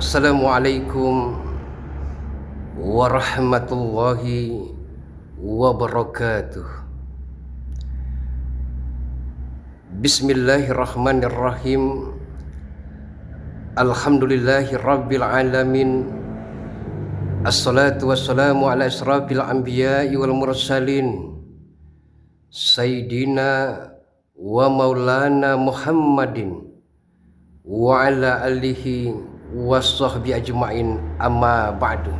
Assalamualaikum warahmatullahi wabarakatuh. Bismillahirrahmanirrahim. Alhamdulillahi rabbil alamin. Assalatu wassalamu ala asrafil anbiya'i wal mursalin, Sayyidina wa maulana Muhammadin wa ala alihi wa sahbi ajma'in, amma ba'du.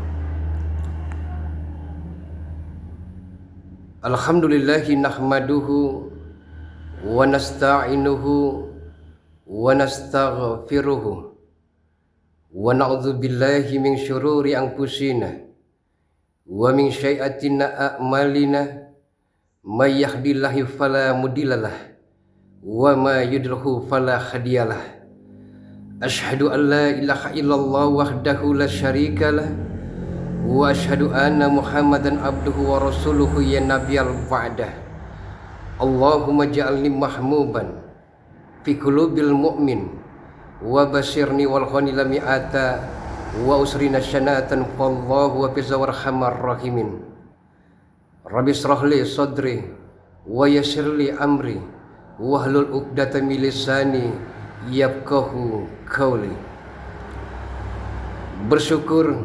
Alhamdulillahi nahmaduhu wa nasta'inuhu wa nastaghfiruhu wa na'udzu billahi min syururi anfusina wa min sayyi'atina a'malina, may yahdihillahu fala mudhillalah wa may yudlilhu fala hadiyalah. Asyhadu an la ilaha illallah wahdahu la syarikalah wa asyhadu anna Muhammadan abduhu wa rasuluhu ya nabiyal ba'dah. Allahumma ja'alni mahmuban fi qulubil mu'min wa basirni wal ghanila mi'ata wa usrina syanatan fallahu wa bizawar rahimin. Rabbi shrah li sadri wa yassir li amri wahlul 'uqdatam min lisani yafqahu qawli. Bersyukur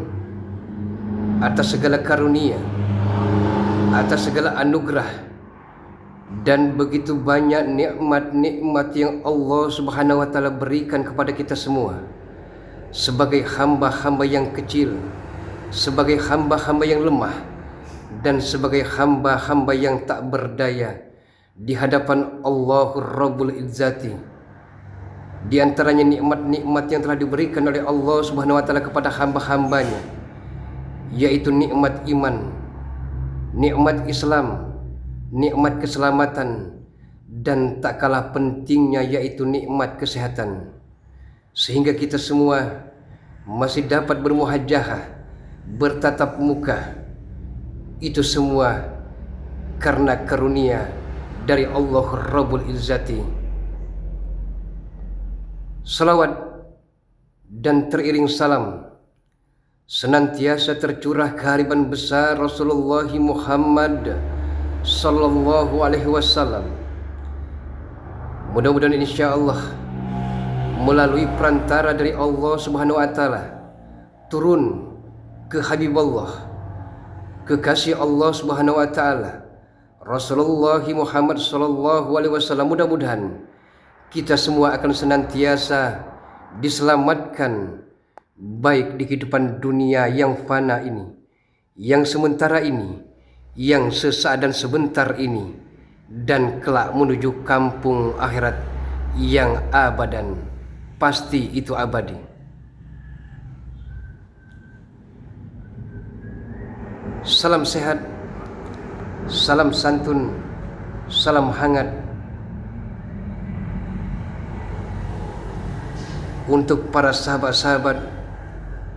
atas segala karunia, atas segala anugerah dan begitu banyak nikmat-nikmat yang Allah Subhanahu wa taala berikan kepada kita semua sebagai hamba-hamba yang kecil, sebagai hamba-hamba yang lemah, dan sebagai hamba-hamba yang tak berdaya di hadapan Allahur Rabbul Izzati. Di antaranya nikmat-nikmat yang telah diberikan oleh Allah Subhanahu wa taala kepada hamba-hambanya, yaitu nikmat iman, nikmat Islam, nikmat keselamatan, dan tak kalah pentingnya yaitu nikmat kesehatan, sehingga kita semua masih dapat bermuhajahah, bertatap muka. Itu semua karena karunia dari Allah Rabbul Izzati. Salawat dan teriring salam senantiasa tercurah kehadiran besar Rasulullah Muhammad sallallahu alaihi wasallam. Mudah-mudahan insyaallah melalui perantara dari Allah Subhanahu wa taala turun ke Habibullah, kekasih Allah Subhanahu wa taala, Rasulullah Muhammad sallallahu alaihi wasallam. Mudah-mudahan kita semua akan senantiasa diselamatkan, baik di kehidupan dunia yang fana ini, yang sementara ini, yang sesaat dan sebentar ini, dan kelak menuju kampung akhirat yang abadan, pasti itu abadi. Salam sehat, salam santun, salam hangat untuk para sahabat-sahabat,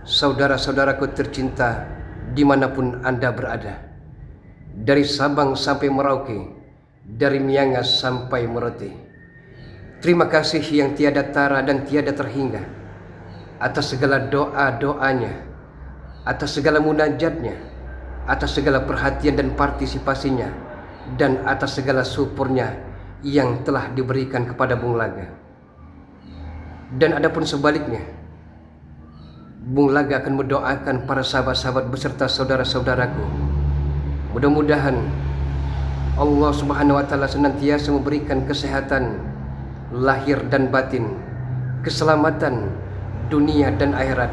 saudara-saudaraku tercinta dimanapun Anda berada, dari Sabang sampai Merauke, dari Miangas sampai Merote. Terima kasih yang tiada tara dan tiada terhingga atas segala doa-doanya, atas segala munajatnya, atas segala perhatian dan partisipasinya, dan atas segala syukurnya yang telah diberikan kepada Bung Laga. Dan adapun sebaliknya, Bung Laga akan mendoakan para sahabat-sahabat beserta saudara-saudaraku. Mudah-mudahan Allah Subhanahu wa taala senantiasa memberikan kesehatan lahir dan batin, keselamatan dunia dan akhirat,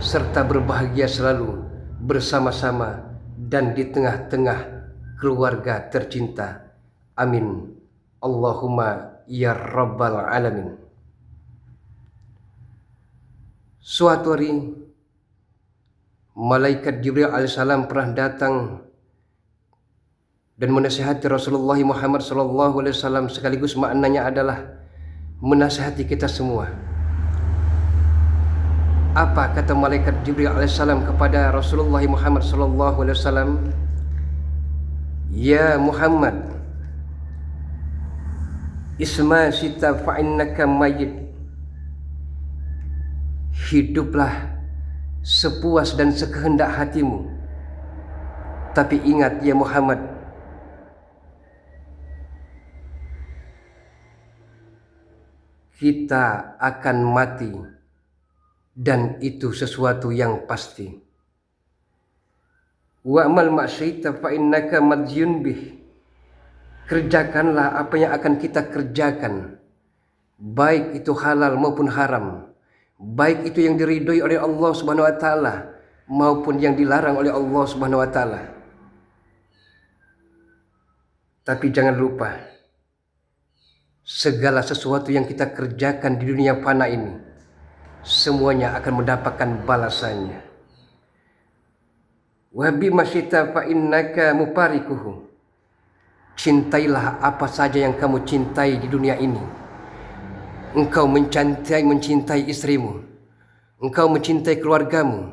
serta berbahagia selalu bersama-sama dan di tengah-tengah keluarga tercinta. Amin. Allahumma ya rabbal alamin. Suatu hari malaikat Jibril alaihissalam pernah datang dan menasihati Rasulullah Muhammad sallallahu alaihi wasallam, sekaligus maknanya adalah menasihati kita semua. Apa kata malaikat Jibril alaihissalam kepada Rasulullah Muhammad sallallahu alaihi wasallam? Ya Muhammad, isma sita fa innaka mayyit. Hiduplah sepuas dan sekehendak hatimu. Tapi ingat ya Muhammad, kita akan mati, dan itu sesuatu yang pasti. Wa'mal ma syaita fa innaka madjun bih. Kerjakanlah apa yang akan kita kerjakan, baik itu halal maupun haram, baik itu yang diridhoi oleh Allah Subhanahu wa taala maupun yang dilarang oleh Allah Subhanahu wa taala. Tapi jangan lupa, segala sesuatu yang kita kerjakan di dunia fana ini, semuanya akan mendapatkan balasannya. Wa bima syaita fa innaka mufarikuhu. Cintailah apa saja yang kamu cintai di dunia ini. Engkau mencintai istrimu, engkau mencintai keluargamu,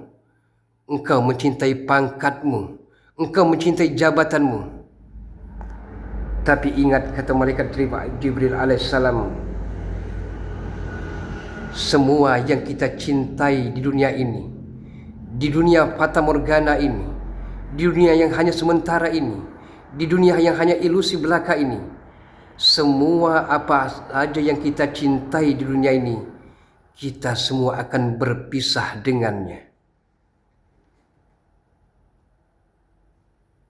engkau mencintai pangkatmu, engkau mencintai jabatanmu. Tapi ingat kata malaikat Jibril alaihissalam, semua yang kita cintai di dunia ini, di dunia fata morgana ini, di dunia yang hanya sementara ini, di dunia yang hanya ilusi belaka ini, semua apa saja yang kita cintai di dunia ini, kita semua akan berpisah dengannya.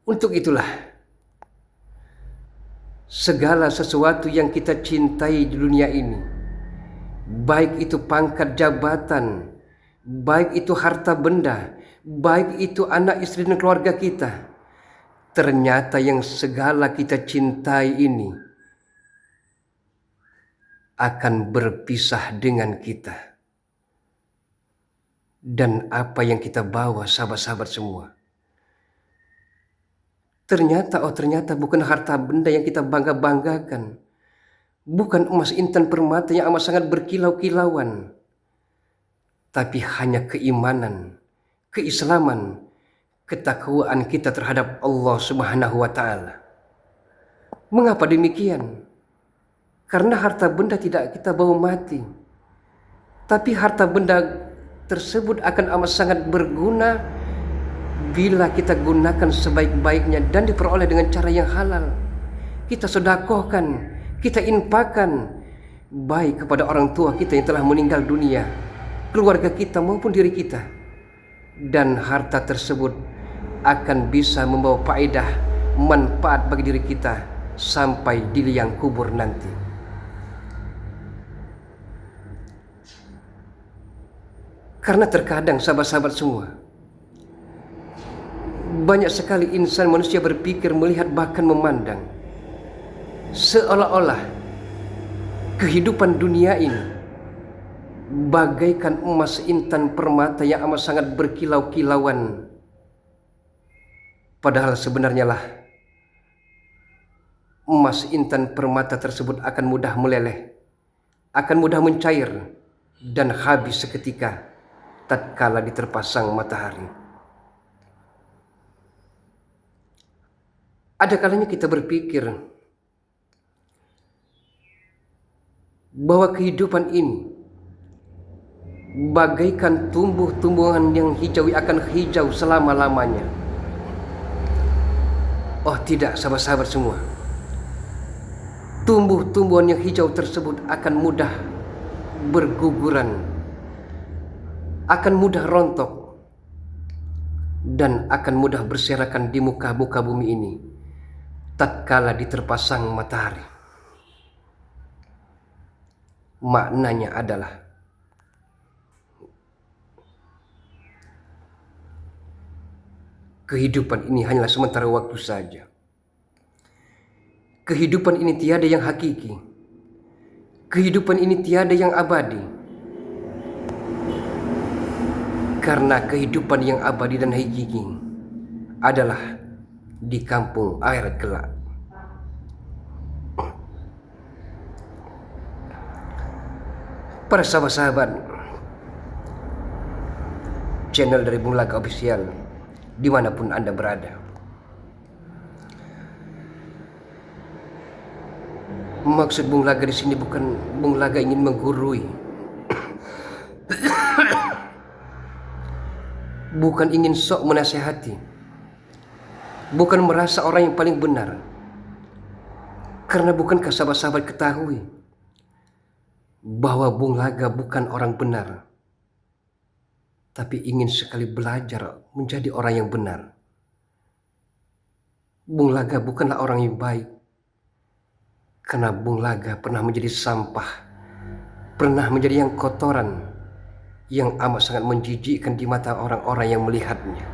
Untuk itulah, segala sesuatu yang kita cintai di dunia ini, baik itu pangkat jabatan, baik itu harta benda, baik itu anak istri dan keluarga kita, ternyata yang segala kita cintai ini akan berpisah dengan kita. Dan apa yang kita bawa, sahabat-sahabat semua, ternyata bukan harta benda yang kita bangga-banggakan, bukan emas intan permata yang amat sangat berkilau-kilauan, tapi hanya keimanan, keislaman, ketakwaan kita terhadap Allah Subhanahu wa taala. Mengapa demikian? Karena harta benda tidak kita bawa mati, tapi harta benda tersebut akan amat sangat berguna bila kita gunakan sebaik-baiknya dan diperoleh dengan cara yang halal. Kita sedekahkan, kita infakkan, baik kepada orang tua kita yang telah meninggal dunia, keluarga kita maupun diri kita. Dan harta tersebut akan bisa membawa faedah, manfaat bagi diri kita sampai di liang kubur nanti. Karena terkadang sahabat-sahabat semua, banyak sekali insan manusia berpikir, melihat, bahkan memandang seolah-olah kehidupan dunia ini bagaikan emas intan permata yang amat sangat berkilau-kilauan. Padahal sebenarnya lah, emas intan permata tersebut akan mudah meleleh, akan mudah mencair, dan habis seketika tatkala diterpasang matahari. Ada kalanya kita berpikir bahwa kehidupan ini bagaikan tumbuh-tumbuhan yang hijau akan hijau selama-lamanya. Oh tidak, sahabat-sahabat semua. Tumbuh-tumbuhan yang hijau tersebut akan mudah berguguran, akan mudah rontok, dan akan mudah berserakan di muka-muka bumi ini tatkala diterpasang matahari. Maknanya adalah kehidupan ini hanyalah sementara waktu saja. Kehidupan ini tiada yang hakiki. Kehidupan ini tiada yang abadi. Karena kehidupan yang abadi dan hakiki adalah di kampung akhirat kelak. Para sahabat-sahabat channel dari Bung Laga Official, dimanapun Anda berada, maksud Bung Laga di sini bukan Bung Laga ingin menggurui bukan ingin sok menasihati, bukan merasa orang yang paling benar. Karena bukankah sahabat-sahabat ketahui bahwa Bung Laga bukan orang benar, tapi ingin sekali belajar menjadi orang yang benar. Bung Laga bukanlah orang yang baik, karena Bung Laga pernah menjadi sampah, pernah menjadi yang kotoran, yang amat sangat menjijikkan di mata orang-orang yang melihatnya.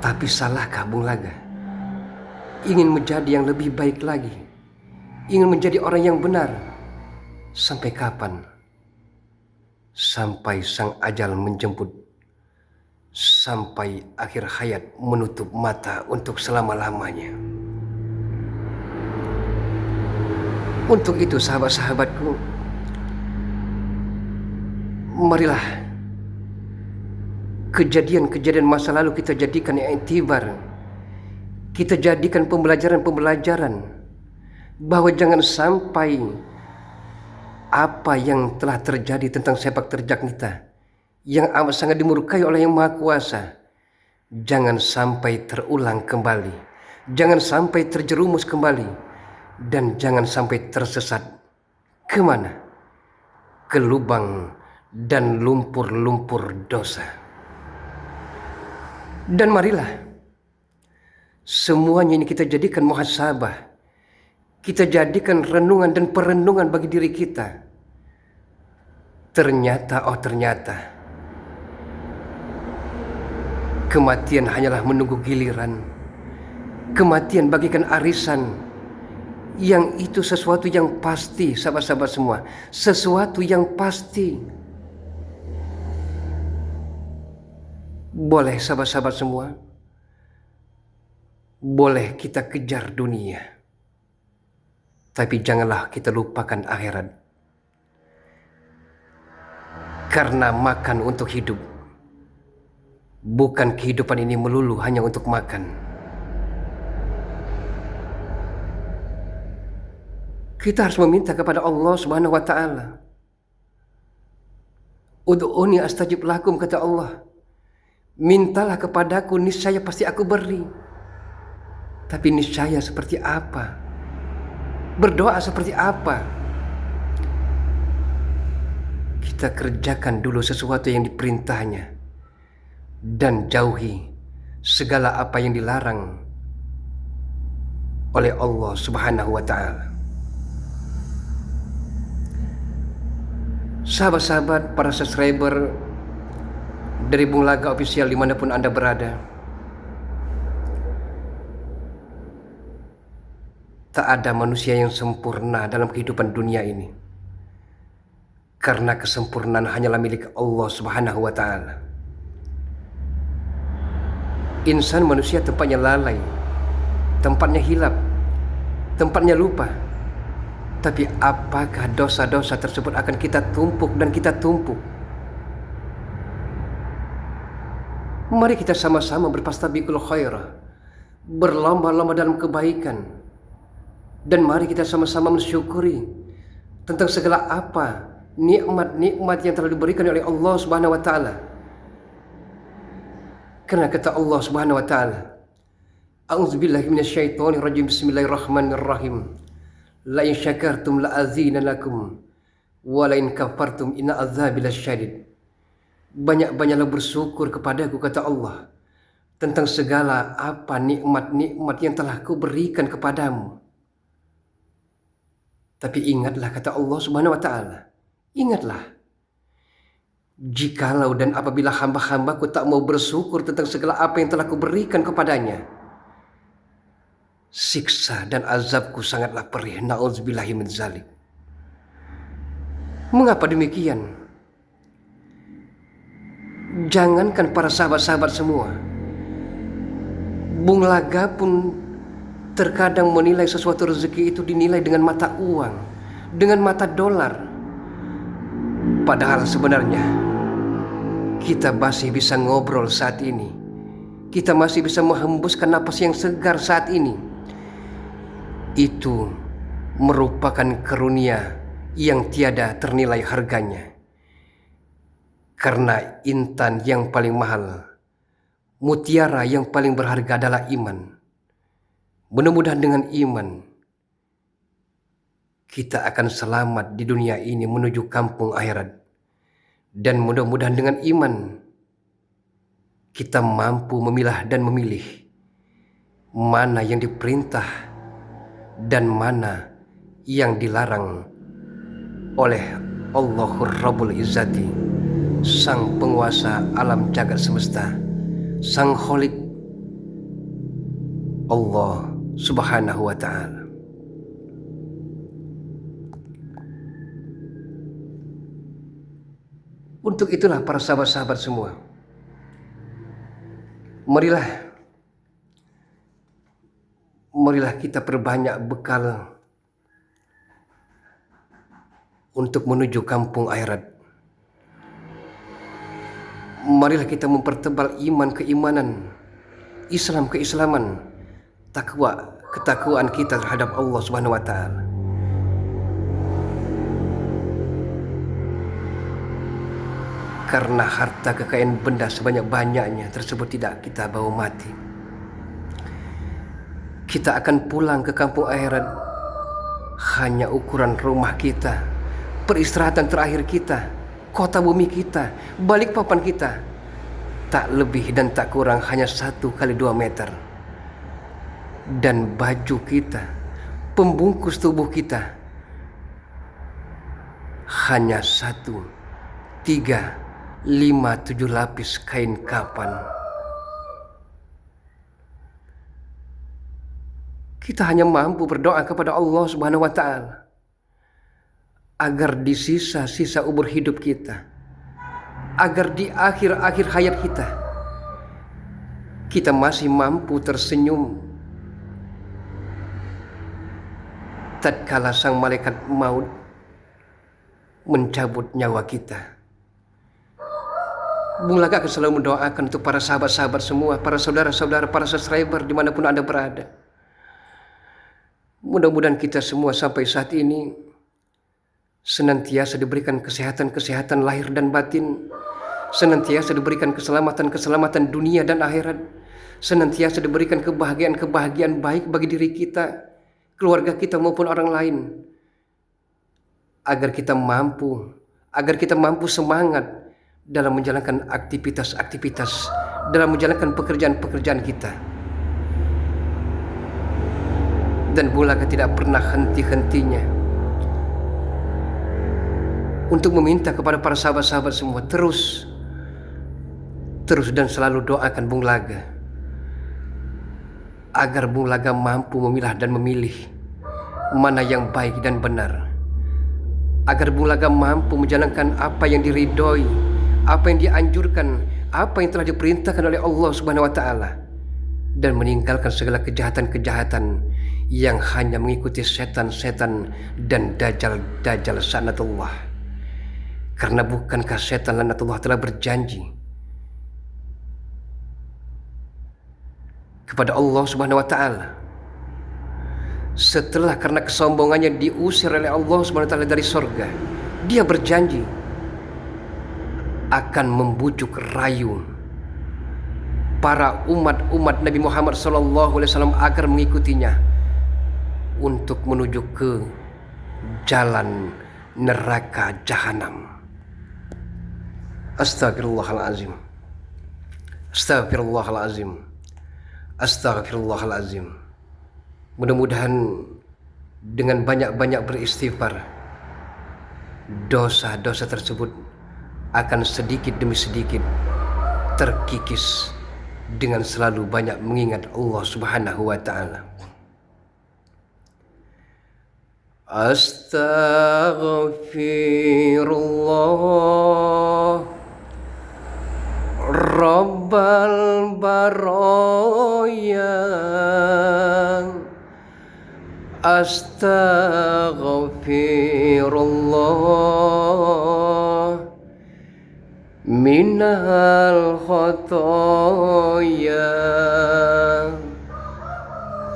Tapi salahkah Bung Laga ingin menjadi yang lebih baik lagi, ingin menjadi orang yang benar? Sampai kapan? Sampai sang ajal menjemput, sampai akhir hayat menutup mata untuk selama-lamanya. Untuk itu sahabat-sahabatku, marilah kejadian-kejadian masa lalu kita jadikan i'tibar, kita jadikan pembelajaran-pembelajaran, bahwa jangan sampai apa yang telah terjadi tentang sepak terjang kita yang amat sangat dimurkai oleh Yang Maha Kuasa, jangan sampai terulang kembali, jangan sampai terjerumus kembali, dan jangan sampai tersesat. Kemana? Ke lubang dan lumpur-lumpur dosa. Dan marilah semuanya ini kita jadikan muhasabah, kita jadikan renungan dan perenungan bagi diri kita. Ternyata kematian hanyalah menunggu giliran. Kematian bagikan arisan, yang itu sesuatu yang pasti, sahabat-sahabat semua, sesuatu yang pasti. Boleh sahabat-sahabat semua, boleh kita kejar dunia, tapi janganlah kita lupakan akhirat. Karena makan untuk hidup, bukan kehidupan ini melulu hanya untuk makan. Kita harus meminta kepada Allah Subhanahu wa taala. Ud'uni astajib lakum, kata Allah. Mintalah kepadaku, niscaya pasti aku beri. Tapi niscaya seperti apa? Berdoa seperti apa? Kita kerjakan dulu sesuatu yang diperintahnya, dan jauhi segala apa yang dilarang oleh Allah Subhanahu wa ta'ala. Sahabat-sahabat, para subscriber dari Bung Laga Official dimanapun Anda berada, tak ada manusia yang sempurna dalam kehidupan dunia ini, karena kesempurnaan hanyalah milik Allah Subhanahu wa ta'ala. Insan manusia tempatnya lalai, tempatnya hilap, tempatnya lupa. Tapi apakah dosa-dosa tersebut akan kita tumpuk dan kita tumpuk? Mari kita sama-sama berfastabiqul khairah, berlomba-lomba dalam kebaikan, dan mari kita sama-sama mensyukuri tentang segala apa nikmat-nikmat yang telah diberikan oleh Allah Subhanahu wa taala. Karena kata Allah Subhanahu wa taala, A'udzubillahi minasyaitonirrajim, bismillahirrahmanirrahim. La in syakartum la azinanakum wa la in kafartum inna azabi lasyadid. Banyak-banyaklah bersyukur kepadaku, kata Allah, tentang segala apa nikmat-nikmat yang telah kuberikan kepadamu. Tapi ingatlah, kata Allah Subhanahu wa taala, ingatlah, jikalau dan apabila hamba-hambaku tak mau bersyukur tentang segala apa yang telah kuberikan kepadanya, siksa dan azabku sangatlah perih. Na'udzubillahi min dzalik. Mengapa demikian? Jangankan para sahabat-sahabat semua, Bung Laga pun terkadang menilai sesuatu rezeki itu dinilai dengan mata uang, dengan mata dolar. Padahal sebenarnya kita masih bisa ngobrol saat ini, kita masih bisa menghembuskan napas yang segar saat ini. Itu merupakan karunia yang tiada ternilai harganya. Karena intan yang paling mahal, mutiara yang paling berharga adalah iman. Mudah-mudahan dengan iman kita akan selamat di dunia ini menuju kampung akhirat. Dan mudah-mudahan dengan iman kita mampu memilah dan memilih mana yang diperintah dan mana yang dilarang oleh Allahur Rabbul Izzati, Sang Penguasa alam jagat semesta, Sang Khalik Allah Subhanahu wa Ta'ala. Untuk itulah para sahabat-sahabat semua, marilah kita perbanyak bekal untuk menuju kampung akhirat. Marilah kita mempertebal iman keimanan, Islam keislaman, takwa ketakwaan kita terhadap Allah Subhanahu wa Ta'ala. Karena harta kekayaan benda sebanyak-banyaknya tersebut tidak kita bawa mati. Kita akan pulang ke kampung akhirat hanya ukuran rumah kita, peristirahatan terakhir kita, kota bumi kita, balikpapan kita, tak lebih dan tak kurang hanya 1 kali 2 meter. Dan baju kita, pembungkus tubuh kita, hanya 1, 3, 5, 7 lapis kain kapan. Kita hanya mampu berdoa kepada Allah Subhanahu wa Ta'ala agar di sisa-sisa umur hidup kita, agar di akhir-akhir hayat kita masih mampu tersenyum tatkala sang malaikat maut mencabut nyawa kita. Bung Laga akan selalu mendoakan untuk para sahabat-sahabat semua, para saudara-saudara, para subscriber dimanapun Anda berada. Mudah-mudahan kita semua sampai saat ini senantiasa diberikan kesehatan-kesehatan lahir dan batin, senantiasa diberikan keselamatan-keselamatan dunia dan akhirat, senantiasa diberikan kebahagiaan-kebahagiaan baik bagi diri kita, keluarga kita maupun orang lain, agar kita mampu semangat dalam menjalankan aktivitas-aktivitas, dalam menjalankan pekerjaan-pekerjaan kita. Dan Bulaga tidak pernah henti-hentinya untuk meminta kepada para sahabat-sahabat semua terus dan selalu doakan Bung Laga agar Bung Laga mampu memilah dan memilih mana yang baik dan benar, agar Bung Laga mampu menjalankan apa yang diridhoi, apa yang dianjurkan, apa yang telah diperintahkan oleh Allah Subhanahu wa Ta'ala, dan meninggalkan segala kejahatan-kejahatan yang hanya mengikuti setan-setan dan dajjal sanatullah. Karena bukankah setan lanatullah telah berjanji kepada Allah Subhanahu wa Ta'ala setelah karena kesombongannya diusir oleh Allah Subhanahu wa Ta'ala dari surga, dia berjanji akan membujuk rayu para umat Nabi Muhammad SAW agar mengikutinya untuk menuju ke jalan neraka jahanam. Astagfirullahalazim. Astagfirullahalazim. Astagfirullahalazim. Mudah-mudahan dengan banyak-banyak beristighfar, dosa-dosa tersebut akan sedikit demi sedikit terkikis dengan selalu banyak mengingat Allah Subhanahu wa Ta'ala. Astaghfirullah Rabbal baraya, astaghfirullah minal khotoya,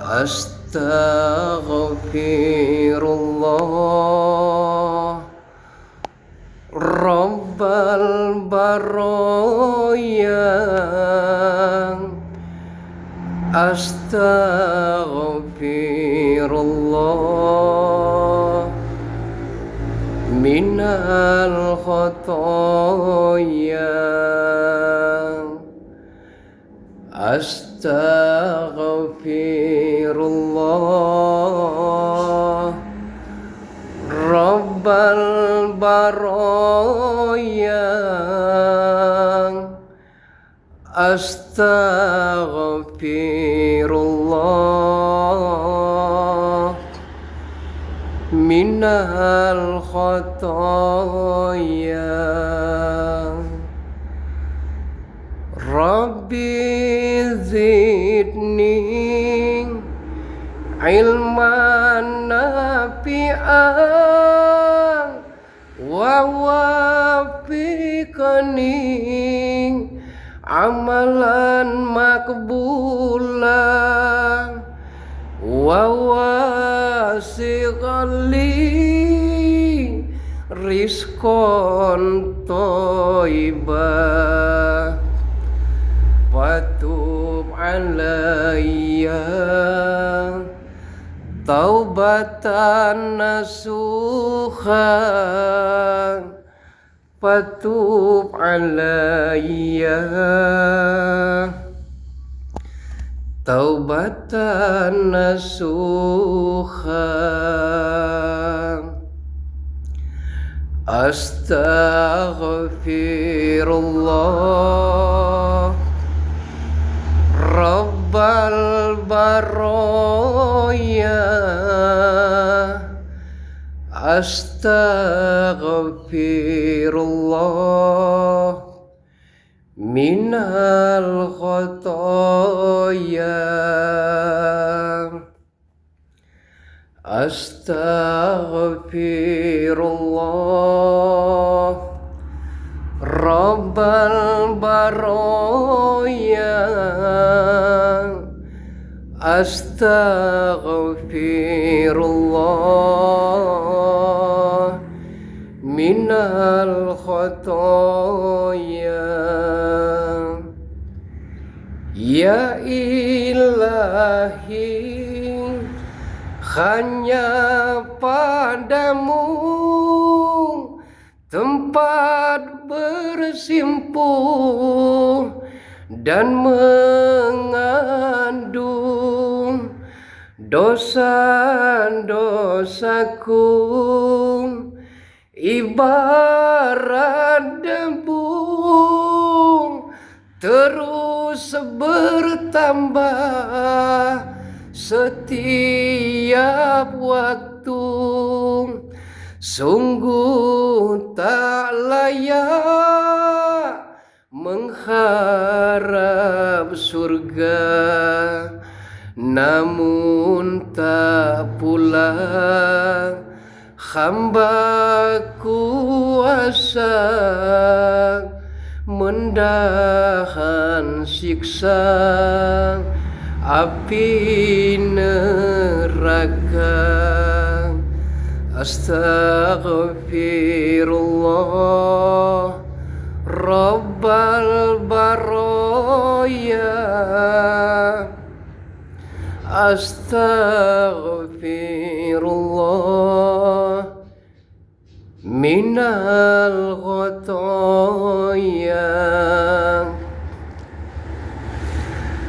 astaghfirullah Rabb Rabbal baraya astaghfirullah minal khotoya astaghfirullah Rabbal baraya astaghfirullah minal khotoya Rabbi zidni ilman nafi'an wa wafiqni amalan makbulan wa wasiqli rizqan thayyibah fatub alayya taubatan nasuha fatub alayya taubatan nasuha astaghfirullah Rabbal baraya astaghfirullah minal khotoya astaghfirullah Rabbal baraya astaghfirullah minal khotoya ya ilahi hanya padamu tempat bersimpuh dan mengandung dosa-dosaku ibarat debu terus bertambah setiap waktu sungguh tak layak mengharap surga namun tak pula hamba kuasa mendahan siksa api neraka astaghfirullah Rabbal baraya astaghfirullah minal khotoya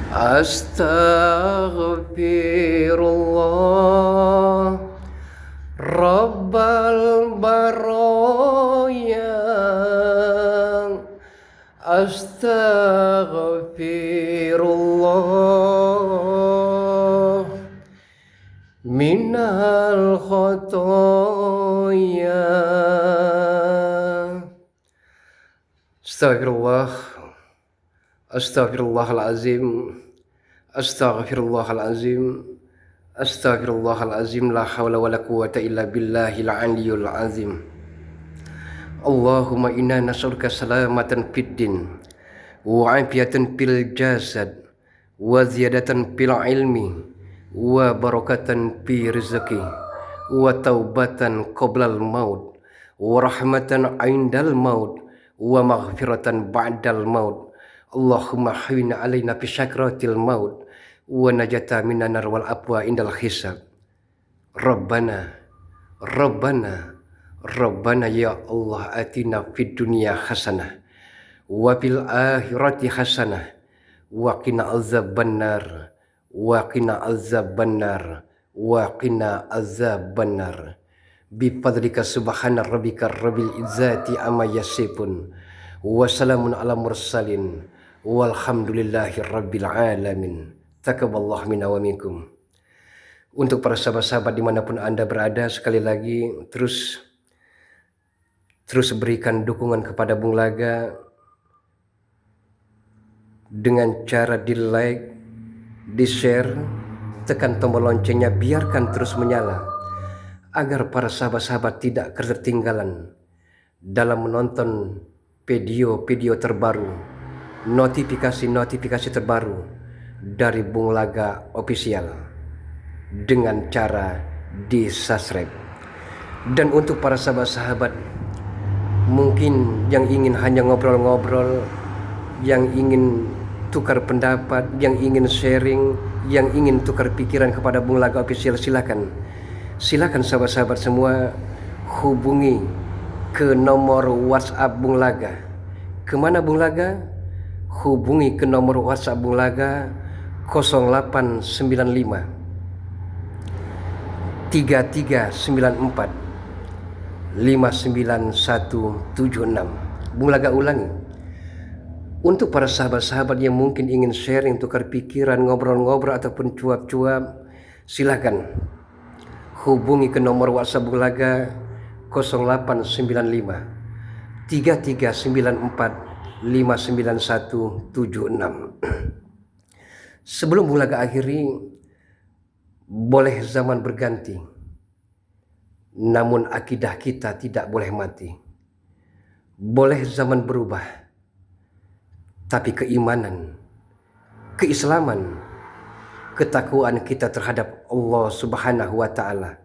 astaghfirullah Rabbal baraya astaghfirullah minal khotoya Astagfirullah Astaghfirullahalazim Astaghfirullahalazim Astaghfirullahalazim la hawla wala quwwata illa billahil aliyyil azim Allahumma inna nas'aluka salamatan fid din wa afiatan fil jasad wa ziyadatan fil ilmi wa barakatan fi rizqi wa taubatan qoblal maut wa rahmatan indal maut wa maghfiratan ba'dal maut. Allahumma hawwina alaina fi syakratil maut wa najata minan nar wal afwa indal hisab. Rabbana Rabbana ya Allah atina fid dunya hasanah wa fil akhirati hasanah wa qina azabannar wa qina azabannar wa qina azabannar bi fadlika subhana rabbika rabbil izzati amma yasifun wa salamun ala mursalin walhamdulillahi rabbil alamin. Taqabbalallahu minna wa minkum. Untuk para sahabat-sahabat dimanapun Anda berada, sekali lagi terus berikan dukungan kepada Bung Laga dengan cara di like, di share, tekan tombol loncengnya, biarkan terus menyala agar para sahabat-sahabat tidak ketertinggalan dalam menonton video-video terbaru, notifikasi terbaru dari Bung Laga Official dengan cara di subscribe. Dan untuk para sahabat-sahabat mungkin yang ingin hanya ngobrol-ngobrol, yang ingin tukar pendapat, yang ingin sharing, yang ingin tukar pikiran kepada Bung Laga Official, silakan sahabat-sahabat semua hubungi ke nomor WhatsApp Bung Laga. Kemana Bung Laga? Hubungi ke nomor WhatsApp Bung Laga 0895 3394 59176. Bung Laga ulangi. Untuk para sahabat-sahabat yang mungkin ingin sharing, tukar pikiran, ngobrol-ngobrol ataupun cuap-cuap, silakan hubungi ke nomor WhatsApp Bung Laga 0895 3394 59176. Sebelum Bung Laga akhiri, boleh zaman berganti, namun akidah kita tidak boleh mati. Boleh zaman berubah, tapi keimanan, keislaman, ketakwaan kita terhadap Allah Subhanahu wa Ta'ala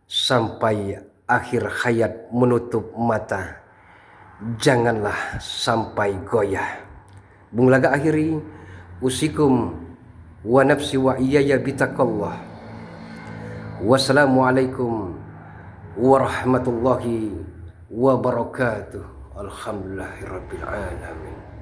sampai akhir hayat menutup mata, janganlah sampai goyah. Bung Laga akhiri, usikum wa nafsi wa iyaya bitaqallah. Wassalamualaikum warahmatullahi wabarakatuh. Alhamdulillahirabbil alamin.